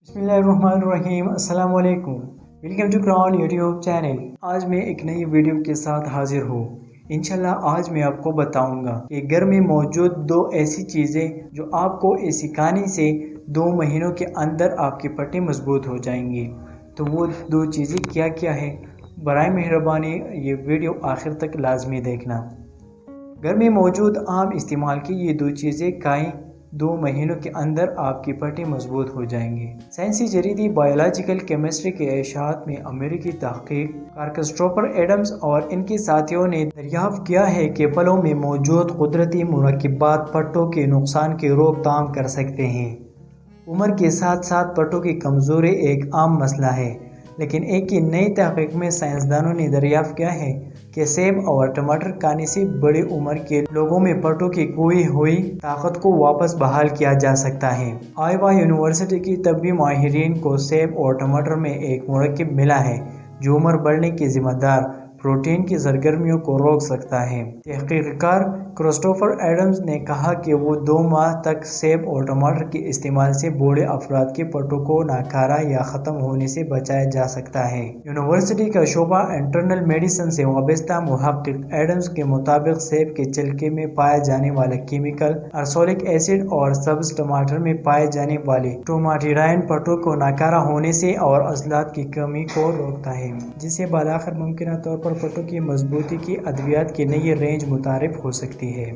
बिस्मिल्लाहिर्रहमानिर्रहीम। अस्सलाम वालेकुम। Welcome to Crown YouTube channel. आज मैं एक नई वीडियो के साथ हाजिर हूँ। इंशाल्लाह आज मैं आपको बताऊंगा कि घर में मौजूद दो ऐसी चीज़ें जो आपको इसे खाने से 2 महीनों के अंदर आपकी पट्टी मजबूत हो जाएंगी। तो वो दो चीज़ें क्या क्या है, बराए मेहरबानी ये वीडियो आखिर तक लाजमी देखना। घर में मौजूद आम इस्तेमाल की ये दो चीज़ें खाएं, 2 महीनों के अंदर आपकी पट्टी मजबूत हो जाएंगी। साइंसी जरीदी बायोलॉजिकल केमिस्ट्री के इशाआत में अमेरिकी तहकीक क्रिस्टोफर एडम्स और इनके साथियों ने दरियाफ्त किया है कि फलों में मौजूद कुदरती मुरक्किबात पट्टों के नुकसान की रोकथाम कर सकते हैं। उम्र के साथ साथ पट्टों की कमजोरी एक आम मसला है, लेकिन एक ही नई तहकीक में साइंसदानों ने दरियाफ्त किया है कि सेब और टमाटर खाने से बड़ी उम्र के लोगों में पट्टों की खोई हुई ताकत को वापस बहाल किया जा सकता है। आयोवा यूनिवर्सिटी की तबी माहिरीन को सेब और टमाटर में एक मुरक्किब मिला है जो उम्र बढ़ने के जिम्मेदार प्रोटीन की सरगर्मियों को रोक सकता है। तहकीककार क्रिस्टोफर एडम्स ने कहा कि वो 2 माह तक सेब और टमाटर के इस्तेमाल से बूढ़े अफराद के पट्टों को नाकारा या ख़त्म होने से बचाया जा सकता है। यूनिवर्सिटी का शोबा इंटरनल मेडिसिन से वाबस्ता मुहक्किक एडम्स के मुताबिक सेब के छिलके में पाया जाने वाला केमिकल अर्सोलिक एसिड और सब्ज टमाटर में पाए जाने वाले टोमाटिडाइन पट्टों को नाकारा होने से और अज़लात की कमी को रोकता है, जिससे बालाखिर मुमकिन तौर पर पट्टों की मजबूती की अद्वियात की नई रेंज मुतारिफ हो सकती है।